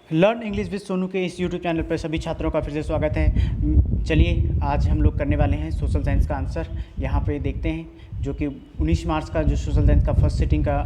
Learn English with Sonu के इस YouTube channel पर सभी छात्रों का फिर से स्वागत है। चलिए आज हम लोग करने वाले हैं सोशल साइंस का आंसर। यहाँ पे देखते हैं जो कि 19 मार्च का जो सोशल साइंस का फर्स्ट सिटिंग का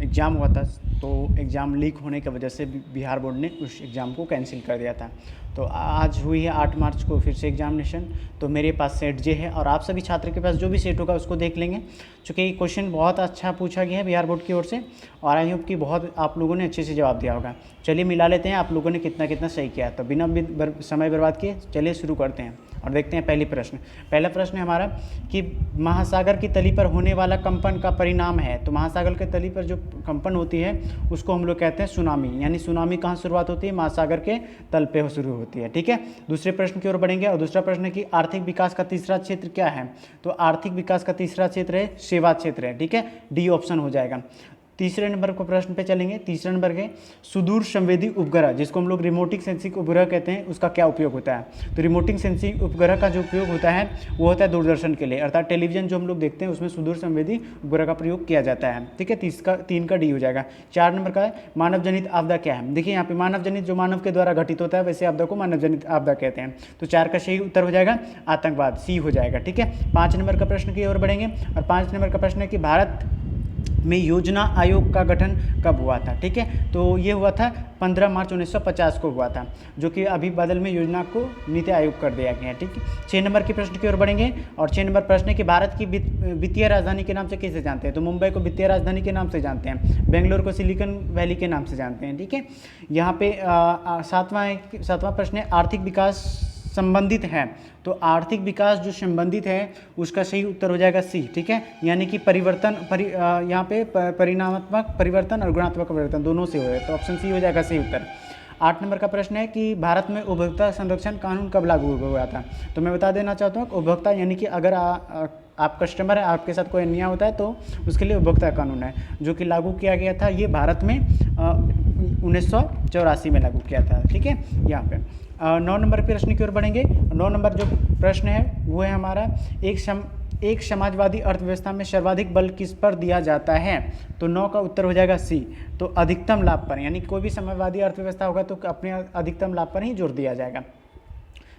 एग्ज़ाम हुआ था, तो एग्ज़ाम लीक होने की वजह से बिहार बोर्ड ने उस एग्ज़ाम को कैंसिल कर दिया था। तो आज हुई है 8 मार्च को फिर से एग्जामिनेशन। तो मेरे पास सेट जे है और आप सभी छात्र के पास जो भी सेट होगा उसको देख लेंगे, चूँकि क्वेश्चन बहुत अच्छा पूछा गया है बिहार बोर्ड की ओर से और आई होप कि बहुत आप लोगों ने अच्छे से जवाब दिया होगा। चलिए मिला लेते हैं आप लोगों ने कितना कितना सही किया। तो बिना समय बर्बाद किए चलिए शुरू करते हैं और देखते हैं पहला प्रश्न है हमारा कि महासागर की तली पर होने वाला कंपन का परिणाम है। तो महासागर के तली पर जो कंपन होती है उसको हम लोग कहते हैं सुनामी, यानी सुनामी कहाँ शुरुआत होती है? महासागर के तल पे शुरू होती है। ठीक है, दूसरे प्रश्न की ओर बढ़ेंगे और दूसरा प्रश्न है कि आर्थिक विकास का तीसरा क्षेत्र क्या है? तो आर्थिक विकास का तीसरा क्षेत्र है सेवा क्षेत्र है। ठीक है, डी ऑप्शन हो जाएगा। तीसरे नंबर को प्रश्न पे चलेंगे। तीसरे नंबर के सुदूर संवेदी उपग्रह, जिसको हम लोग रिमोटिक सेंसिंग उपग्रह कहते हैं, उसका क्या उपयोग होता है? तो रिमोटिक सेंसिंग उपग्रह का जो उपयोग होता है वो होता है दूरदर्शन के लिए, अर्थात टेलीविजन जो हम लोग देखते हैं उसमें सुदूर संवेदी उपग्रह का प्रयोग किया जाता है। ठीक है, 3 का डी हो जाएगा। 4 नंबर का है मानव जनित आपदा क्या है? देखिए यहाँ पे मानव जनित जो मानव के द्वारा घटित होता है वैसे आपदा को मानव जनित आपदा कहते हैं। तो 4 का सही उत्तर हो जाएगा आतंकवाद, सी हो जाएगा। ठीक है, 5 नंबर का प्रश्न की ओर बढ़ेंगे और 5 नंबर का प्रश्न है कि भारत में योजना आयोग का गठन कब हुआ था? ठीक है, तो ये हुआ था 15 मार्च 1950 को हुआ था, जो कि अभी बदल में योजना को नीति आयोग कर दिया गया है। ठीक है, 6 नंबर के प्रश्न की ओर बढ़ेंगे और 6 नंबर प्रश्न है कि भारत की वित्तीय राजधानी के नाम से किसे जानते हैं? तो मुंबई को वित्तीय राजधानी के नाम से जानते हैं, बेंगलोर को सिलिकॉन वैली के नाम से जानते हैं। ठीक है, यहाँ पे सातवां प्रश्न है आर्थिक विकास संबंधित है। तो आर्थिक विकास जो संबंधित है उसका सही उत्तर हो जाएगा सी। ठीक है, यानी कि यहाँ पे परिणामात्मक परिवर्तन और गुणात्मक परिवर्तन दोनों से हो रहा है, तो ऑप्शन सी हो जाएगा सही उत्तर। 8 नंबर का प्रश्न है कि भारत में उपभोक्ता संरक्षण कानून कब लागू हुआ था? तो मैं बता देना चाहता हूँ उपभोक्ता यानी कि अगर आप कस्टमर है, आपके साथ कोई अन्याय होता है तो उसके लिए उपभोक्ता कानून है, जो कि लागू किया गया था ये भारत में 1984 में लागू किया था। ठीक है, यहाँ पे 9 नंबर प्रश्न की ओर बढ़ेंगे। 9 नंबर जो प्रश्न है वो है हमारा एक समाजवादी अर्थव्यवस्था में सर्वाधिक बल किस पर दिया जाता है? तो 9 का उत्तर हो जाएगा सी, तो अधिकतम लाभ पर, यानी कोई भी समाजवादी अर्थव्यवस्था होगा तो अपने अधिकतम लाभ पर ही जोर दिया जाएगा।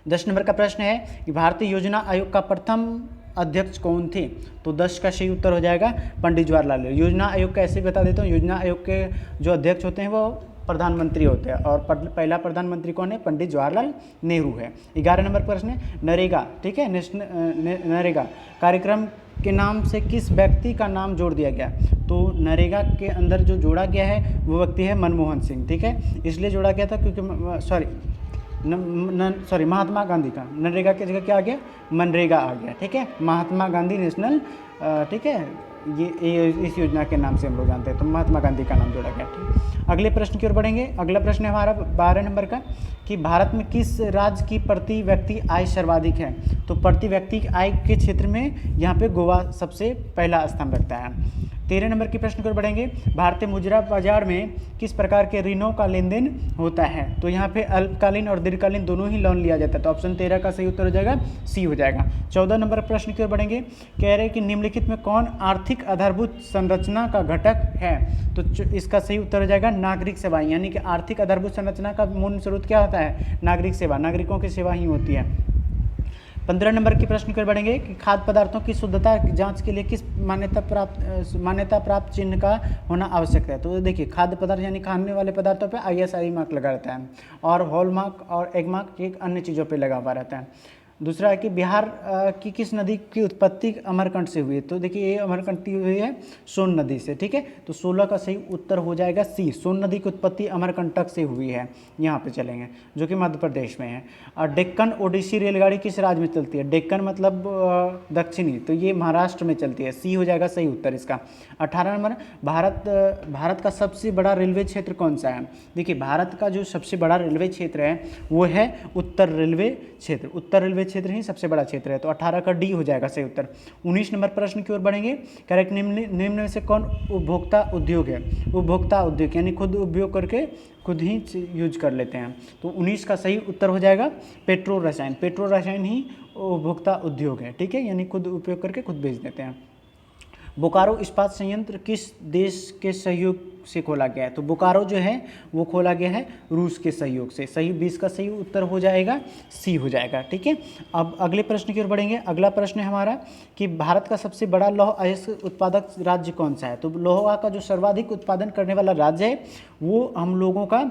10 नंबर का प्रश्न है कि भारतीय योजना आयोग का प्रथम अध्यक्ष कौन थे? तो 10 का सही उत्तर हो जाएगा पंडित जवाहरलाल नेहरू। योजना आयोग का ऐसे बता देता हूँ, योजना आयोग के जो अध्यक्ष होते हैं वो प्रधानमंत्री होते हैं और पहला प्रधानमंत्री कौन है? पंडित जवाहरलाल नेहरू है। 11 नंबर प्रश्न है नरेगा। ठीक है, नरेगा कार्यक्रम के नाम से किस व्यक्ति का नाम जोड़ दिया गया? तो नरेगा के अंदर जो जोड़ा गया है वो व्यक्ति है मनमोहन सिंह। ठीक है, इसलिए जोड़ा गया था क्योंकि महात्मा गांधी का, नरेगा की जगह क्या आ गया? मनरेगा आ गया। ठीक है, महात्मा गांधी नेशनल, ठीक है, ये इस योजना के नाम से हम लोग जानते हैं, तो महात्मा गांधी का नाम जोड़ा गया। ठीक, अगले प्रश्न की ओर बढ़ेंगे। अगला प्रश्न है हमारा 12 नंबर का कि भारत में किस राज्य की प्रति व्यक्ति आय सर्वाधिक है? तो प्रति व्यक्ति आय के क्षेत्र में यहाँ पे गोवा सबसे पहला स्थान रखता है। 13 नंबर के प्रश्न की ओर बढ़ेंगे। भारतीय मुद्रा बाजार में किस प्रकार के ऋणों का लेन देन होता है? तो यहाँ पे अल्पकालीन और दीर्घकालीन दोनों ही लोन लिया जाता है, तो ऑप्शन 13 का सही उत्तर हो जाएगा सी हो जाएगा। 14 नंबर प्रश्न की ओर बढ़ेंगे। कह रहे हैं कि निम्नलिखित में कौन आर्थिक आधारभूत संरचना का घटक है? तो इसका सही उत्तर हो जाएगा नागरिक सेवाएं, यानी कि आर्थिक आधारभूत संरचना का मूल स्रोत क्या होता है? नागरिक सेवा, नागरिकों की सेवा ही होती है। 15 नंबर के प्रश्न पर बढ़ेंगे कि खाद्य पदार्थों की शुद्धता जांच के लिए किस मान्यता प्राप्त चिन्ह का होना आवश्यक है? तो देखिए खाद्य पदार्थ यानी खाने वाले पदार्थों पे ISI मार्क लगा रहता है और हॉल मार्क और एग मार्क एक अन्य चीज़ों पे लगा हुआ रहता है। दूसरा है कि बिहार की किस नदी की उत्पत्ति अमरकंटक से हुई है? तो देखिए ये अमरकंटक हुई है सोन नदी से। ठीक है, तो 16 का सही उत्तर हो जाएगा सी, सोन नदी की उत्पत्ति अमरकंटक से हुई है। यहाँ पे चलेंगे जो कि मध्य प्रदेश में है। और डेक्कन ओडिसी रेलगाड़ी किस राज्य में चलती है? डेक्कन मतलब दक्षिणी, तो ये महाराष्ट्र में चलती है, सी हो जाएगा सही उत्तर इसका। 18 नंबर भारत का सबसे बड़ा रेलवे क्षेत्र कौन सा है? देखिए भारत का जो सबसे बड़ा रेलवे क्षेत्र है वो है उत्तर रेलवे क्षेत्र, उत्तर रेलवे क्षेत्र ही सबसे बड़ा क्षेत्र है, तो 18 का डी हो जाएगा सही उत्तर। 19 नंबर प्रश्न की ओर बढ़ेंगे। करेक्ट निम्न में से कौन उपभोक्ता उद्योग है? उपभोक्ता उद्योग यानी खुद उपयोग करके खुद ही यूज कर लेते हैं, तो 19 का सही उत्तर हो जाएगा पेट्रो रसायन। पेट्रो रसायन ही उपभोक्ता उद्योग है। ठीक है, यानी खुद उपयोग करके खुद बेच देते हैं। बोकारो इस्पात संयंत्र किस देश के सहयोग से खोला गया है? तो बोकारो जो है वो खोला गया है रूस के सहयोग से। सही 20 का सही उत्तर हो जाएगा सी हो जाएगा। ठीक है, अब अगले प्रश्न की ओर बढ़ेंगे। अगला प्रश्न है हमारा कि भारत का सबसे बड़ा लौह अयस्क उत्पादक राज्य कौन सा है? तो लोहा का जो सर्वाधिक उत्पादन करने वाला राज्य है वो हम लोगों का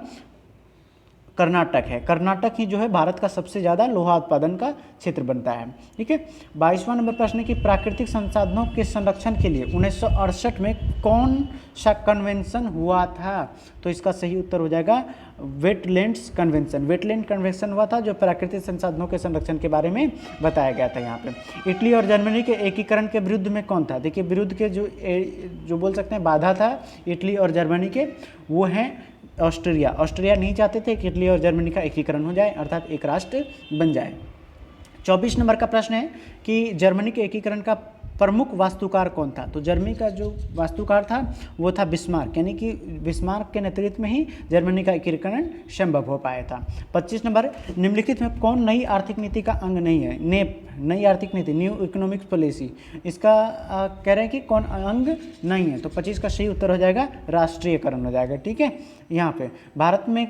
कर्नाटक है। कर्नाटक ही जो है भारत का सबसे ज़्यादा लोहा उत्पादन का क्षेत्र बनता है। ठीक है, 22वां नंबर प्रश्न है कि प्राकृतिक संसाधनों के संरक्षण के लिए 1968 में कौन सा कन्वेंशन हुआ था? तो इसका सही उत्तर हो जाएगा वेटलैंड्स कन्वेंशन। वेटलैंड कन्वेंशन हुआ था जो प्राकृतिक संसाधनों के संरक्षण के बारे में बताया गया था यहाँ पे। इटली और जर्मनी के एकीकरण के विरुद्ध में कौन था? देखिए, विरुद्ध के जो बोल सकते हैं बाधा था इटली और जर्मनी के, वो हैं ऑस्ट्रिया। ऑस्ट्रिया नहीं चाहते थे कि इटली और जर्मनी का एकीकरण हो जाए, अर्थात एक राष्ट्र बन जाए। 24 नंबर का प्रश्न है कि जर्मनी के एकीकरण का प्रमुख वास्तुकार कौन था? तो जर्मनी का जो वास्तुकार था वो था बिस्मार्क, यानी कि बिस्मार्क के नेतृत्व में ही जर्मनी का एकीकरण संभव हो पाया था। 25 नंबर, निम्नलिखित में कौन नई आर्थिक नीति का अंग नहीं है? नेप, नई आर्थिक नीति, न्यू इकोनॉमिक पॉलिसी, इसका कह रहे हैं कि कौन अंग नहीं है? तो 25 का सही उत्तर हो जाएगा राष्ट्रीयकरण हो जाएगा। ठीक है, यहाँ पे भारत में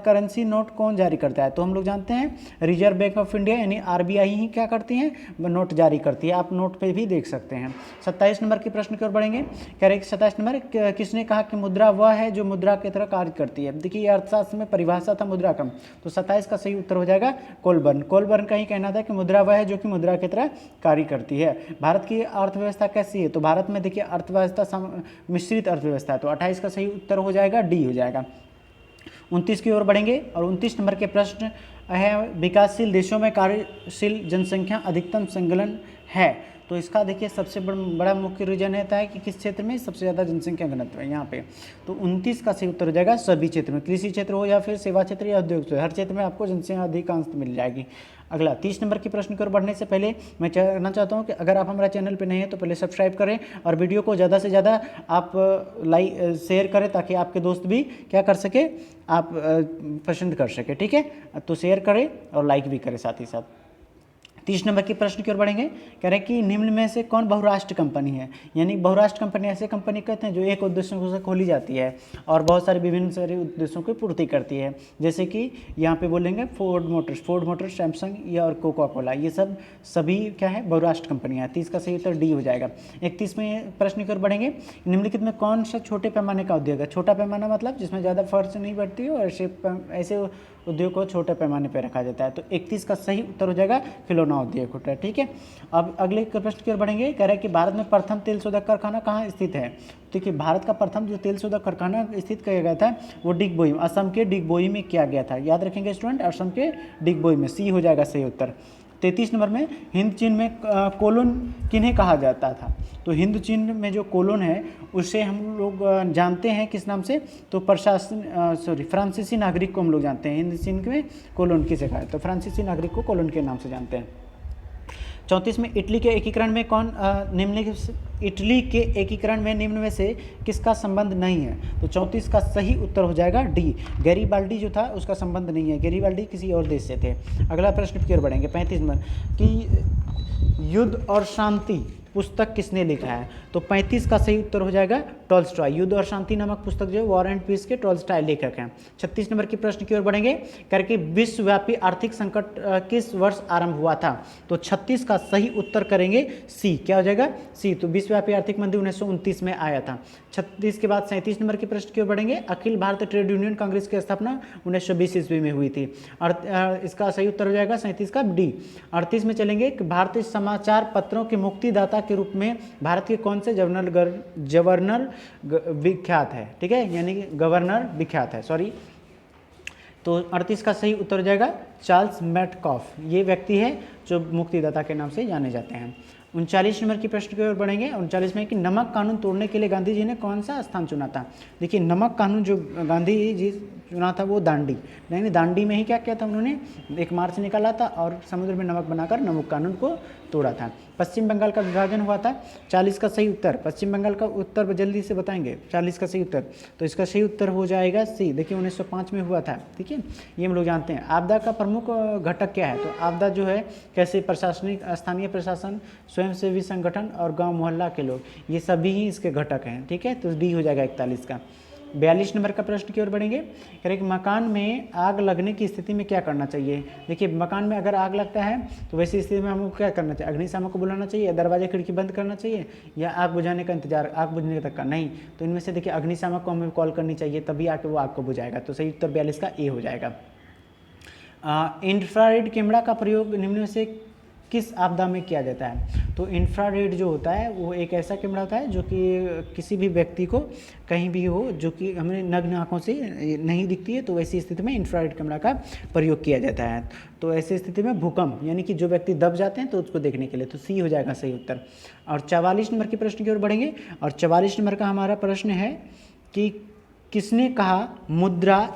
करेंसी नोट कौन जारी करता है? तो हम लोग जानते हैं रिजर्व बैंक ऑफ इंडिया यानी आरबीआई ही क्या करती है, नोट जारी करती है। आप नोट पे भी देख सकते हैं। 27 नंबर के प्रश्न की ओर बढ़ेंगे। कह रहे हैं कि 27 नंबर, किसने कहा कि मुद्रा वह है जो मुद्रा की तरह कार्य करती है? देखिए, अर्थशास्त्र में परिभाषा था मुद्रा का, तो 27 का सही उत्तर हो जाएगा कोलबर्न। कोलबर्न का ही कहना था कि मुद्रा वह है जो कि मुद्रा की तरह कार्य करती है। भारत की अर्थव्यवस्था कैसी है? तो भारत में देखिए अर्थव्यवस्था मिश्रित अर्थव्यवस्था है, तो 28 का सही उत्तर हो जाएगा डी हो जाएगा। 29 की ओर बढ़ेंगे और 29 नंबर के प्रश्न है विकासशील देशों में कार्यशील जनसंख्या अधिकतम संलग्न है। तो इसका देखिए सबसे बड़ा मुख्य रीजन रहता है कि किस क्षेत्र में सबसे ज़्यादा जनसंख्या घनत्व है यहाँ पे। तो 29 का सही उत्तर हो जाएगा सभी क्षेत्र में, कृषि क्षेत्र हो या फिर सेवा क्षेत्र या उद्योग क्षेत्र, हर क्षेत्र में आपको जनसंख्या अधिकांश मिल जाएगी। अगला 30 नंबर के प्रश्न की ओर बढ़ने से पहले मैं कहना चाहता हूँ कि अगर आप हमारे चैनल पर नए हैं तो पहले सब्सक्राइब करें और वीडियो को ज़्यादा से ज़्यादा आप लाइक शेयर करें ताकि आपके दोस्त भी क्या कर सके, आप पसंद कर सके। ठीक है, तो शेयर करें और लाइक भी करें साथ ही साथ। 30 नंबर के प्रश्न की ओर बढ़ेंगे। कह रहे हैं कि निम्न में से कौन बहुराष्ट्र कंपनी है? यानी बहुराष्ट्र कंपनी ऐसे कंपनी कहते हैं जो एक उद्देश्यों से खोली जाती है और बहुत सारे विभिन्न सारे उद्देश्यों की पूर्ति करती है। जैसे कि यहाँ पे बोलेंगे फोर्ड मोटर्स, सैमसंग या और कोका कोला, ये सब सभी क्या है बहुराष्ट्र कंपनियाँ हैं। 30 का सही उत्तर डी हो जाएगा। 31 में प्रश्न की ओर बढ़ेंगे। निम्नलिखित में कौन सा छोटे पैमाने का उद्योग है? छोटा पैमाना मतलब जिसमें ज़्यादा खर्च नहीं बढ़ती हो और ऐसे उद्योग को छोटे पैमाने पर रखा जाता है। तो 31 का सही उत्तर हो जाएगा खिलौना उद्योग होता है। ठीक है, अब अगले प्रश्न की ओर बढ़ेंगे। कह रहे हैं कि भारत में प्रथम तेल शोधक कारखाना कहाँ स्थित है? देखिए, भारत का प्रथम जो तेल शोधक कारखाना स्थित किया गया था वो डिगबोई, असम के डिगबोई में किया गया था। याद रखेंगे स्टूडेंट, असम के डिगबोई में, सी हो जाएगा सही उत्तर। 33 नंबर में हिंद चीन में कोलोन किन्हें कहा जाता था? तो हिंद चीन में जो कोलोन है उसे हम लोग जानते हैं किस नाम से? तो फ्रांसीसी नागरिक को हम लोग जानते हैं। हिंद चीन में कोलोन किसे कहा है? तो फ्रांसीसी नागरिक को कोलोन के नाम से जानते हैं। 34 में इटली के एकीकरण में इटली के एकीकरण में निम्न में से किसका संबंध नहीं है? तो 34 का सही उत्तर हो जाएगा डी, गैरीबाल्डी जो था उसका संबंध नहीं है। गैरीबाल्डी किसी और देश से थे। अगला प्रश्न की ओर बढ़ेंगे। 35 में कि युद्ध और शांति पुस्तक किसने लिखा है? तो 35 का सही उत्तर हो जाएगा टॉल्स्टॉय। युद्ध और शांति नामक पुस्तक जो है वॉर एंड पीस के टॉल्स्टॉय लेखक हैं। 36 नंबर के प्रश्न की ओर बढ़ेंगे। करके विश्वव्यापी आर्थिक संकट किस वर्ष आरंभ हुआ था? तो 36 का सही उत्तर करेंगे सी, क्या हो जाएगा सी। तो विश्वव्यापी आर्थिक मंदी 1929 में आया था। 36 के बाद 37 नंबर के प्रश्न की ओर बढ़ेंगे। अखिल भारतीय ट्रेड यूनियन कांग्रेस की स्थापना 1920 ईस्वी में हुई थी। और इसका सही उत्तर हो जाएगा 37 का डी। 38 में चलेंगे कि भारतीय समाचार पत्रों के मुक्तिदाता के रूप में भारत के कौन से गवर्नर विख्यात है? ठीक है, यानी कि गवर्नर विख्यात है, सॉरी। तो 38 का सही उत्तर हो जाएगा चार्ल्स मेटकॉफ। ये व्यक्ति है जो मुक्तिदाता के नाम से जाने जाते हैं। 39 नंबर की प्रश्न की ओर बढ़ेंगे। 39 में कि नमक कानून तोड़ने के लिए गांधी जी ने कौन सा स्थान चुना था? देखिए, नमक कानून जो गांधी जी चुना था वो दांडी, नहीं दांडी में ही क्या किया था उन्होंने, एक मार्च निकाला था और समुद्र में नमक बनाकर नमक कानून को तोड़ा था। पश्चिम बंगाल का विभाजन हुआ था। 40 का सही उत्तर, पश्चिम बंगाल का उत्तर जल्दी से बताएंगे, 40 का सही उत्तर, तो इसका सही उत्तर हो जाएगा सी। देखिए 1905 में हुआ था, ठीक है, ये हम लोग जानते हैं। आपदा का प्रमुख घटक क्या है, तो आपदा जो है कैसे प्रशासनिक, स्थानीय प्रशासन, स्वयंसेवी संगठन और गांव मोहल्ला के लोग, ये सभी ही इसके घटक हैं, ठीक है, तो डी हो जाएगा 41 का। 42 नंबर का प्रश्न की ओर बढ़ेंगे। कह रहे कि मकान में आग लगने की स्थिति में क्या करना चाहिए। देखिए मकान में अगर आग लगता है तो वैसी स्थिति में हमको क्या करना चाहिए, अग्निशामक को बुलाना चाहिए, दरवाजे खिड़की बंद करना चाहिए, या आग बुझाने का इंतजार, आग बुझने तक का नहीं, तो इनमें से देखिए अग्निशामक को हमें कॉल करनी चाहिए, तभी आके वो आग को बुझाएगा, तो सही उत्तर 42 का ए हो जाएगा। इंफ्रारेड कैमरा का प्रयोग निम्न में से किस आपदा में किया जाता है, तो इंफ्रारेड जो होता है वो एक ऐसा कैमरा होता है जो कि किसी भी व्यक्ति को कहीं भी हो, जो कि हमें नग्न आँखों से नहीं दिखती है, तो वैसी स्थिति में इंफ्रारेड कैमरा का प्रयोग किया जाता है। तो ऐसी स्थिति में भूकंप, यानी कि जो व्यक्ति दब जाते हैं तो उसको देखने के लिए, तो सी हो जाएगा सही उत्तर। और 44 नंबर के प्रश्न की ओर बढ़ेंगे, और 44 नंबर का हमारा प्रश्न है कि किसने कहा मुद्रा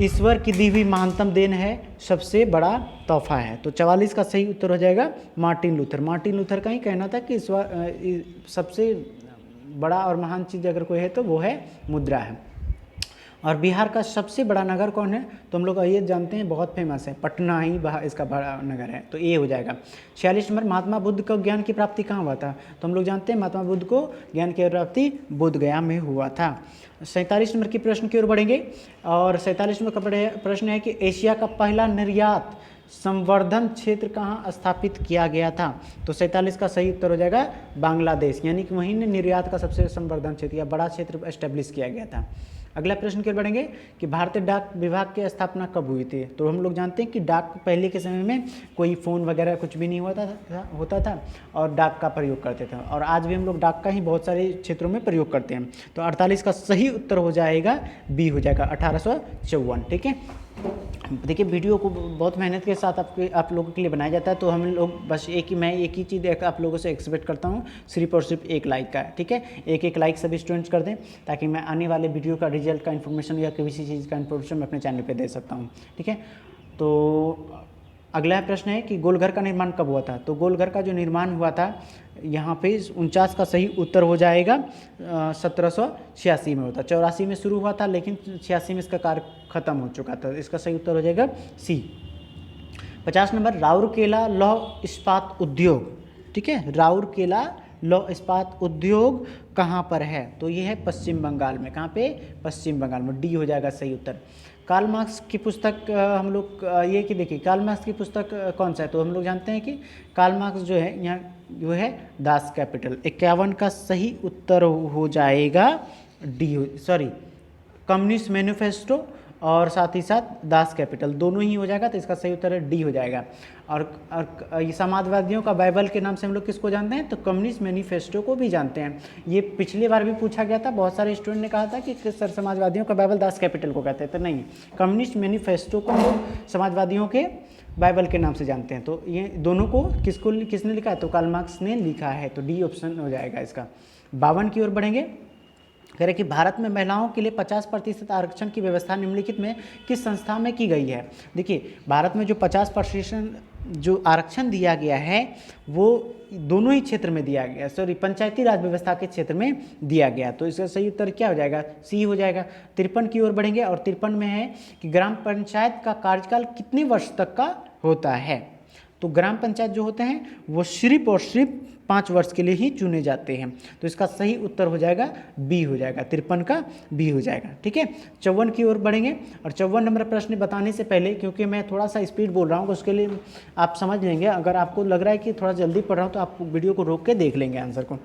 ईश्वर की दी हुई महानतम देन है, सबसे बड़ा तोहफा है, तो 44 का सही उत्तर हो जाएगा मार्टिन लूथर। मार्टिन लूथर का ही कहना था कि ईश्वर सबसे बड़ा और महान चीज़ अगर कोई है तो वो है मुद्रा है। और बिहार का सबसे बड़ा नगर कौन है, तो हम लोग ये जानते हैं, बहुत फेमस है, पटना ही इसका बड़ा नगर है, तो ये हो जाएगा। 46 नंबर, महात्मा बुद्ध को ज्ञान की प्राप्ति कहाँ हुआ था, तो हम लोग जानते हैं महात्मा बुद्ध को ज्ञान की प्राप्ति बोध गया में हुआ था। 47 नंबर की प्रश्न की ओर बढ़ेंगे, और 47 नंबर का प्रश्न है कि एशिया का पहला निर्यात संवर्धन क्षेत्र कहाँ स्थापित किया गया था, तो 47 का सही उत्तर हो जाएगा बांग्लादेश, यानी कि वहीं निर्यात का सबसे संवर्धन क्षेत्र या बड़ा क्षेत्र एस्टेब्लिश किया गया था। अगला प्रश्न की ओर बढ़ेंगे कि भारतीय डाक विभाग की स्थापना कब हुई थी, तो हम लोग जानते हैं कि डाक पहले के समय में कोई फ़ोन वगैरह कुछ भी नहीं होता था और डाक का प्रयोग करते थे, और आज भी हम लोग डाक का ही बहुत सारे क्षेत्रों में प्रयोग करते हैं, तो 48 का सही उत्तर हो जाएगा बी हो जाएगा 1854, ठीक है। देखिए वीडियो को बहुत मेहनत के साथ आप लोगों के लिए बनाया जाता है, तो हम लोग बस मैं एक ही चीज़ आप लोगों से एक्सपेक्ट करता हूँ, सिर्फ और सिर्फ एक लाइक का, ठीक है, एक लाइक सभी स्टूडेंट्स कर दें, ताकि मैं आने वाले वीडियो का रिजल्ट का इन्फॉर्मेशन या किसी चीज़ का इन्फॉर्मेशन मैं अपने चैनल पे दे सकता हूँ, ठीक है। तो अगला प्रश्न है कि गोलघर का निर्माण कब हुआ था, तो गोलघर का जो निर्माण हुआ था यहाँ पे 49 का सही उत्तर हो जाएगा 1786 में होता, 84 में शुरू हुआ था लेकिन 86 में इसका कार्य खत्म हो चुका था, इसका सही उत्तर हो जाएगा सी। 50 नंबर, राउरकेला लौह इस्पात उद्योग, ठीक है, राउरकेला लौह इस्पात उद्योग कहाँ पर है, तो ये है पश्चिम बंगाल में, कहाँ पे, पश्चिम बंगाल में, डी हो जाएगा सही उत्तर। कार्ल मार्क्स की पुस्तक हम लोग ये कि देखिए कार्ल मार्क्स की पुस्तक कौन सा है, तो हम लोग जानते हैं कि कार्ल मार्क्स जो है यहाँ जो है दास कैपिटल, 51 का सही उत्तर हो जाएगा डी, सॉरी कम्युनिस्ट मैनिफेस्टो और साथ ही साथ दास कैपिटल दोनों ही हो जाएगा, तो इसका सही उत्तर है डी हो जाएगा। और ये समाजवादियों का बाइबल के नाम से हम लोग किसको जानते हैं, तो कम्युनिस्ट मैनिफेस्टो को भी जानते हैं, ये पिछली बार भी पूछा गया था, बहुत सारे स्टूडेंट ने कहा था कि सर समाजवादियों का बाइबल दास कैपिटल को कहते हैं, तो नहीं, कम्युनिस्ट मैनिफेस्टो को लोग समाजवादियों के बाइबल के नाम से जानते हैं, तो ये दोनों को किसने लिखा है, तो कार्ल मार्क्स ने लिखा है, तो डी ऑप्शन हो जाएगा इसका। 52 की ओर बढ़ेंगे, कह रहे कि भारत में महिलाओं के लिए 50% आरक्षण की व्यवस्था निम्नलिखित में किस संस्था में की गई है। देखिए भारत में जो 50% जो आरक्षण दिया गया है वो दोनों ही क्षेत्र में दिया गया, सॉरी पंचायती राज व्यवस्था के क्षेत्र में दिया गया, तो इसका सही उत्तर क्या हो जाएगा, सी हो जाएगा। 53 की ओर बढ़ेंगे, और 53 में है कि ग्राम पंचायत का कार्यकाल कितने वर्ष तक का होता है, तो ग्राम पंचायत जो होते हैं वो सिर्फ और सिर्फ 5 वर्ष के लिए ही चुने जाते हैं, तो इसका सही उत्तर हो जाएगा बी हो जाएगा, 53 का बी हो जाएगा, ठीक है। 54 की ओर बढ़ेंगे, और 54 नंबर प्रश्न बताने से पहले, क्योंकि मैं थोड़ा सा स्पीड बोल रहा हूँ, उसके लिए आप समझ लेंगे, अगर आपको लग रहा है कि थोड़ा जल्दी पढ़ रहा हूँ तो आप वीडियो को रोक के देख लेंगे आंसर को।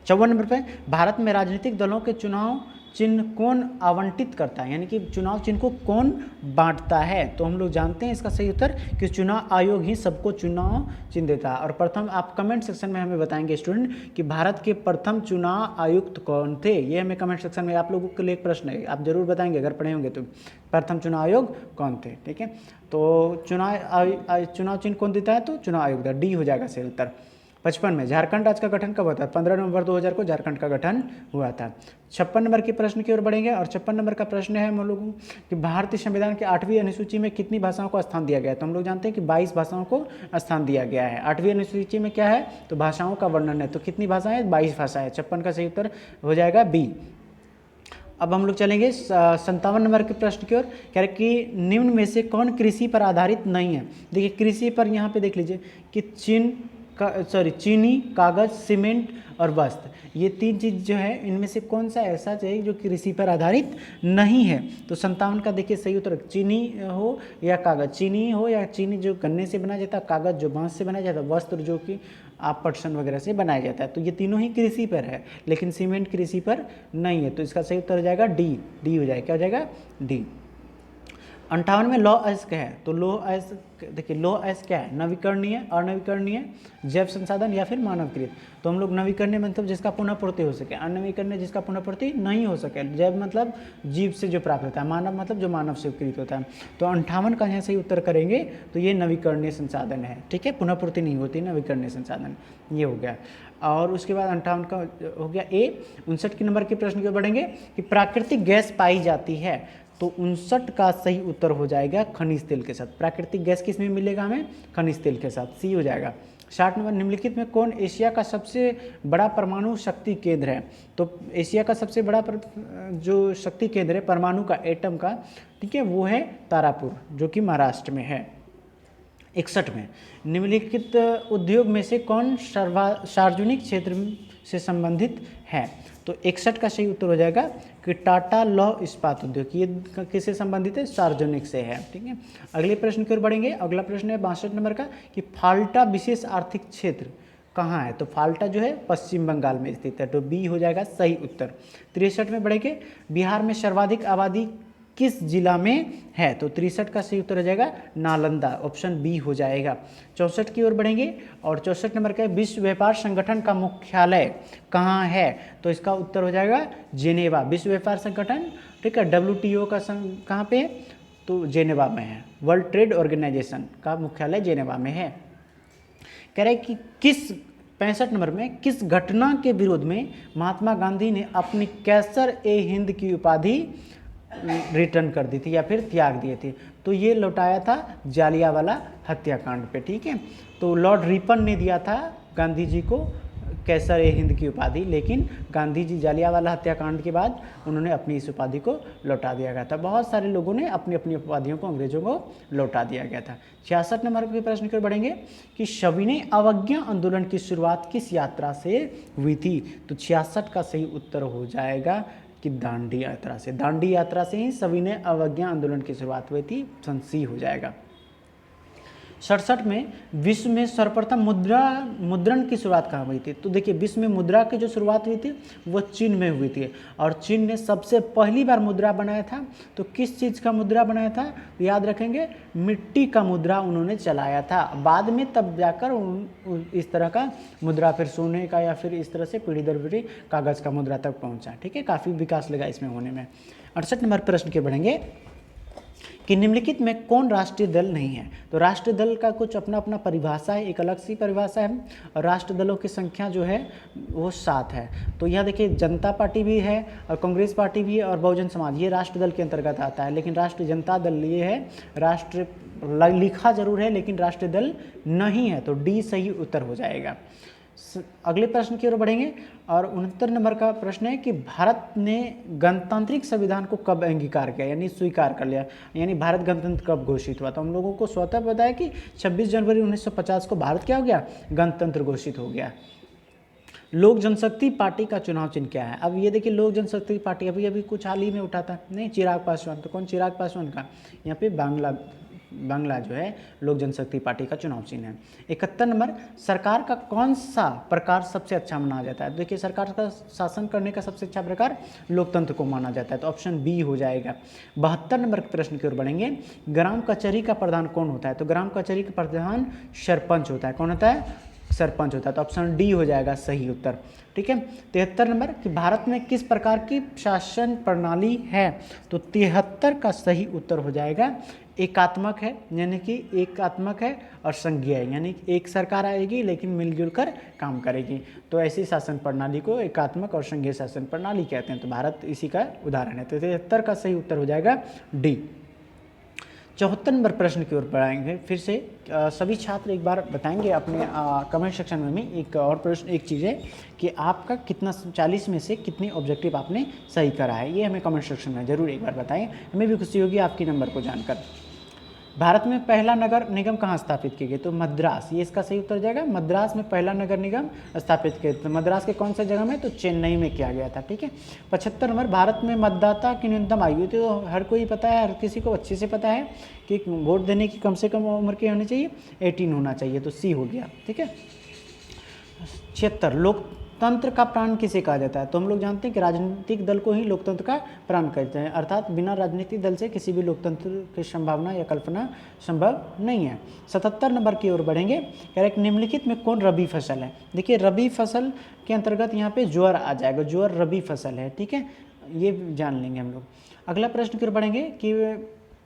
54 नंबर पर, भारत में राजनीतिक दलों के चुनाव चिन्ह कौन आवंटित करता है, यानी कि चुनाव चिन्ह को कौन बांटता है, तो हम लोग जानते हैं इसका सही उत्तर कि चुनाव आयोग ही सबको चुनाव चिन्ह देता है। और प्रथम आप कमेंट सेक्शन में हमें बताएंगे स्टूडेंट कि भारत के प्रथम चुनाव आयुक्त कौन थे, ये हमें कमेंट सेक्शन में आप लोगों के लिए एक प्रश्न है, आप जरूर बताएंगे अगर पढ़े होंगे तो, प्रथम चुनाव आयोग कौन थे, ठीक है। तो चुनाव चिन्ह कौन देता है, तो चुनाव आयोग डी हो जाएगा सही उत्तर। 55 में। झारखंड राज्य का गठन कब हुआ था? 15 नवंबर 2000 को झारखंड का गठन हुआ था। 56 नंबर के प्रश्न की ओर बढ़ेंगे और 56 नंबर का प्रश्न है हम लोगों कि भारतीय संविधान के 8वीं अनुसूची में कितनी भाषाओं को स्थान दिया गया है? तो हम लोग जानते हैं कि 22 भाषाओं को स्थान दिया गया है। 8वीं अनुसूची में क्या है? तो भाषाओं का वर्णन है। तो कितनी भाषाएं? 22 भाषाएं। 56 का सही उत्तर हो जाएगा बी। अब हम लोग चलेंगे 57 नंबर के प्रश्न की ओर। कह रहे कि निम्न में से कौन कृषि पर आधारित नहीं है? देखिए कृषि पर यहाँ पे देख लीजिए कि चीनी, कागज, सीमेंट और वस्त्र, ये 3 चीज़ जो है इनमें से कौन सा ऐसा चाहिए जो कृषि पर आधारित नहीं है? तो 57 का देखिए सही उत्तर चीनी हो या कागज। चीनी हो या चीनी जो गन्ने से बनाया जाता है, कागज जो बांस से बनाया जाता है, वस्त्र जो कि आप पटसन वगैरह से बनाया जाता है। तो ये तीनों ही कृषि पर है, लेकिन सीमेंट कृषि पर नहीं है। तो इसका सही उत्तर हो जाएगा डी। डी हो जाएगा, क्या हो जाएगा? डी। 58 में लॉ एस क्या है? तो लॉ एस देखिए लॉ एस क्या है? नवीकरणीय, अनवीकरणीय, जैव संसाधन या फिर मानवकृत। तो हम लोग नवीकरणीय मतलब जिसका पुनःपूर्ति हो सके, अनवीकरणीय जिसका पुनःपूर्ति नहीं हो सके, जैव मतलब जीव से जो प्राप्त होता है, मानव मतलब जो मानव से उपकृत होता है। तो 58 का यहाँ सही उत्तर करेंगे तो ये नवीकरणीय संसाधन है। ठीक है, पुनःपूर्ति नहीं होती, नवीकरणीय संसाधन ये हो गया। और उसके बाद 58 का हो गया ए। 59 के नंबर के प्रश्न की ओर बढ़ेंगे कि प्राकृतिक गैस पाई जाती है। तो 59 का सही उत्तर हो जाएगा खनिज तेल के साथ। प्राकृतिक गैस किस में मिलेगा हमें? खनिज तेल के साथ, सी हो जाएगा। 60 नंबर, निम्नलिखित में कौन एशिया का सबसे बड़ा परमाणु शक्ति केंद्र है? तो एशिया का सबसे बड़ा जो शक्ति केंद्र है परमाणु का, एटम का, ठीक है, वो है तारापुर जो कि महाराष्ट्र में है। 61 में, निम्नलिखित उद्योग में से कौन सार्वजनिक क्षेत्र से संबंधित है? तो 61 का सही उत्तर हो जाएगा कि टाटा लौह इस्पात उद्योग, ये किससे संबंधित है? सार्वजनिक से है। ठीक है, अगले प्रश्न की ओर बढ़ेंगे। अगला प्रश्न है 62 नंबर का कि फाल्टा विशेष आर्थिक क्षेत्र कहाँ है? तो फाल्टा जो है पश्चिम बंगाल में स्थित है। तो बी हो जाएगा सही उत्तर। 63 में बढ़ेंगे, बिहार में सर्वाधिक आबादी किस जिला में है? तो 63 का सही उत्तर हो जाएगा नालंदा, ऑप्शन बी हो जाएगा। 64 की ओर बढ़ेंगे और 64 नंबर का विश्व व्यापार संगठन का मुख्यालय कहाँ है? तो इसका उत्तर हो जाएगा जेनेवा। विश्व व्यापार संगठन, ठीक है, WTO का कहाँ पे है? तो जेनेवा में है। वर्ल्ड ट्रेड ऑर्गेनाइजेशन का मुख्यालय जेनेवा में है। कह रहे कि किस 65 नंबर में किस घटना के विरोध में महात्मा गांधी ने अपनी कैसर ए हिंद की उपाधि रिटर्न कर दी थी या फिर त्याग दिए थे? तो ये लौटाया था जालियांवाला हत्याकांड पे। ठीक है, तो लॉर्ड रिपन ने दिया था गांधी जी को कैसर ए हिंद की उपाधि, लेकिन गांधी जी जालियांवाला हत्याकांड के बाद उन्होंने अपनी इस उपाधि को लौटा दिया गया था। बहुत सारे लोगों ने अपनी अपनी उपाधियों को अंग्रेजों को लौटा दिया गया था। 66 नंबर के प्रश्न की ओर बढ़ेंगे कि सविनय अवज्ञा आंदोलन की शुरुआत किस यात्रा से हुई थी? तो 66 का सही उत्तर हो जाएगा कि दांडी यात्रा से। दांडी यात्रा से ही सविनय अवज्ञा आंदोलन की शुरुआत हुई थी, ऑप्शन सी हो जाएगा। 67 में विश्व में सर्वप्रथम मुद्रण की शुरुआत कहाँ हुई थी? तो देखिए विश्व में मुद्रा की जो शुरुआत हुई थी वो चीन में हुई थी और चीन ने सबसे पहली बार मुद्रा बनाया था। तो किस चीज़ का मुद्रा बनाया था? तो याद रखेंगे मिट्टी का मुद्रा उन्होंने चलाया था। बाद में तब जाकर इस तरह का मुद्रा, फिर सोने का या फिर इस तरह से पीढ़ी दर पीढ़ी कागज़ का मुद्रा तक पहुँचा। ठीक है, काफ़ी विकास लगा इसमें होने में। 68 नंबर प्रश्न के बढ़ेंगे कि निम्नलिखित में कौन राष्ट्रीय दल नहीं है? तो राष्ट्रीय दल का कुछ अपना अपना परिभाषा है, एक अलग सी परिभाषा है। और राष्ट्रीय दलों की संख्या जो है वो 7 है। तो यहाँ देखिए जनता पार्टी भी है और कांग्रेस पार्टी भी है और बहुजन समाज, ये राष्ट्रीय दल के अंतर्गत आता है। लेकिन राष्ट्रीय जनता दल ये है, राष्ट्र लिखा जरूर है लेकिन राष्ट्रीय दल नहीं है। तो डी सही उत्तर हो जाएगा। अगले प्रश्न की ओर बढ़ेंगे और 69 नंबर का प्रश्न है कि भारत ने गणतांत्रिक संविधान को कब अंगीकार किया, यानी स्वीकार कर लिया, यानी भारत गणतंत्र कब घोषित हुआ? तो हम लोगों को स्वतः पता है कि 26 जनवरी 1950 को भारत क्या हो गया? गणतंत्र घोषित हो गया। लोक जनशक्ति पार्टी का चुनाव चिन्ह क्या है? अब ये देखिए लोक जनशक्ति पार्टी अभी कुछ हाल ही में उठा था, नहीं चिराग पासवान। तो कौन? चिराग पासवान का यहाँ पे बांग्ला जो है लोक जनशक्ति पार्टी का चुनाव चिन्ह है। 71 नंबर, सरकार का कौन सा प्रकार सबसे अच्छा माना जाता है? देखिए सरकार का शासन करने का सबसे अच्छा प्रकार लोकतंत्र को माना जाता है। तो ऑप्शन बी हो जाएगा। 72 नंबर के प्रश्न की ओर बढ़ेंगे। ग्राम कचहरी का प्रधान कौन होता है? तो ग्राम कचहरी का प्रधान सरपंच होता है। कौन होता है? सरपंच होता है। तो ऑप्शन डी हो जाएगा सही उत्तर। ठीक है। 73 नंबर कि भारत में किस प्रकार की शासन प्रणाली है? तो 73 का सही उत्तर हो जाएगा एकात्मक है, यानी कि एकात्मक है और संघीय है, यानी एक सरकार आएगी लेकिन मिलजुल कर काम करेगी। तो ऐसी शासन प्रणाली को एकात्मक और संघीय शासन प्रणाली कहते हैं। तो भारत इसी का उदाहरण है। तो 73 का सही उत्तर हो जाएगा डी। 74 नंबर प्रश्न की ओर बढ़ाएंगे फिर से। सभी छात्र एक बार बताएंगे अपने कमेंट सेक्शन में एक और प्रश्न, एक चीज़ है कि आपका कितना 40 में से कितने ऑब्जेक्टिव आपने सही करा है, ये हमें कमेंट सेक्शन में ज़रूर एक बार बताएं। हमें भी खुशी होगी आपके नंबर को जानकर। भारत में पहला नगर निगम कहाँ स्थापित किए गए? तो मद्रास, ये इसका सही उत्तर जाएगा। मद्रास में पहला नगर निगम स्थापित किया। तो मद्रास के कौन सा जगह में? तो चेन्नई में किया गया था। ठीक है। 75 नंबर भारत में मतदाता की न्यूनतम आयु, तो हर कोई पता है, हर किसी को अच्छे से पता है कि वोट देने की कम से कम उम्र की होनी चाहिए 18 होना चाहिए। तो सी हो गया। ठीक है। 76 लोकतंत्र का प्राण किसे कहा जाता है? तो हम लोग जानते हैं कि राजनीतिक दल को ही लोकतंत्र का प्राण कहते हैं, अर्थात बिना राजनीतिक दल से किसी भी लोकतंत्र की संभावना या कल्पना संभव नहीं है। 77 नंबर की ओर बढ़ेंगे। कह रहे निम्नलिखित में कौन रबी फसल है? देखिए रबी फसल के अंतर्गत यहाँ पे ज्वार आ जाएगा, ज्वार रबी फसल है। ठीक है, ये जान लेंगे हम लोग। अगला प्रश्न की ओर बढ़ेंगे कि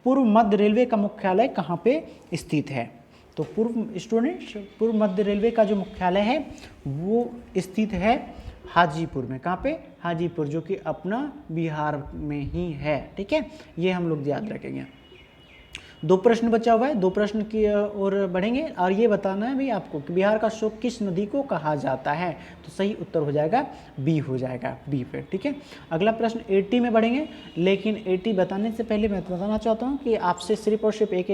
पूर्व मध्य रेलवे का मुख्यालय कहाँ पे स्थित है? तो पूर्व मध्य रेलवे का जो मुख्यालय है वो स्थित है हाजीपुर में। कहाँ पे? हाजीपुर, जो कि अपना बिहार में ही है। ठीक है, ये हम लोग याद रखेंगे। 2 प्रश्न बचा हुआ है, 2 प्रश्न की ओर बढ़ेंगे और ये बताना है भी आपको कि बिहार का शोक किस नदी को कहा जाता है? तो सही उत्तर हो जाएगा बी हो जाएगा, बी पे। ठीक है। अगला प्रश्न 80 में बढ़ेंगे, लेकिन 80 बताने से पहले मैं बताना चाहता हूँ कि आपसे सिर्फ और सिर्फ एक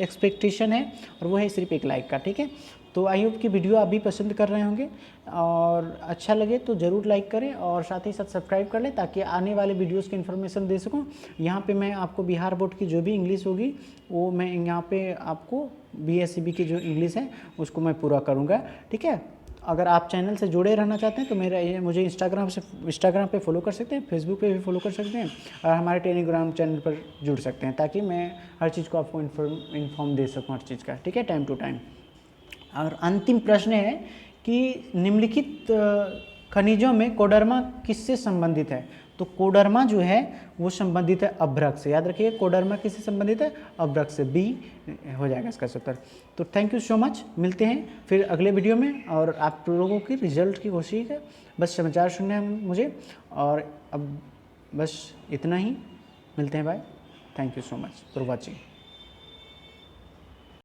एक्सपेक्टेशन है और वो है सिर्फ एक लाइक का। ठीक है। तो आई होप की वीडियो आप भी पसंद कर रहे होंगे और अच्छा लगे तो ज़रूर लाइक करें और साथ ही साथ सब्सक्राइब कर लें ताकि आने वाले वीडियोस की इन्फॉर्मेशन दे सकूं। यहाँ पे मैं आपको बिहार बोर्ड की जो भी इंग्लिश होगी वो मैं यहाँ पे आपको BSCB की जो इंग्लिश है उसको मैं पूरा करूँगा। ठीक है। अगर आप चैनल से जुड़े रहना चाहते हैं तो मुझे इंस्टाग्राम पे फॉलो कर सकते हैं, फेसबुक पे भी फॉलो कर सकते हैं और हमारे टेलीग्राम चैनल पर जुड़ सकते हैं ताकि मैं हर चीज़ को आपको इन्फॉर्म दे सकूँ हर चीज़ का। ठीक है, टाइम टू टाइम। और अंतिम प्रश्न है कि निम्नलिखित खनिजों में कोडरमा किससे संबंधित है? तो कोडरमा जो है वो संबंधित है अभ्रक से। याद रखिए कोडरमा किससे संबंधित है? अभ्रक से। बी हो जाएगा इसका उत्तर। तो थैंक यू सो मच, मिलते हैं फिर अगले वीडियो में और आप लोगों की रिजल्ट की कोशिश है, बस समाचार सुनने हैं मुझे और अब बस इतना ही। मिलते हैं, bye. Thank you so much for watching.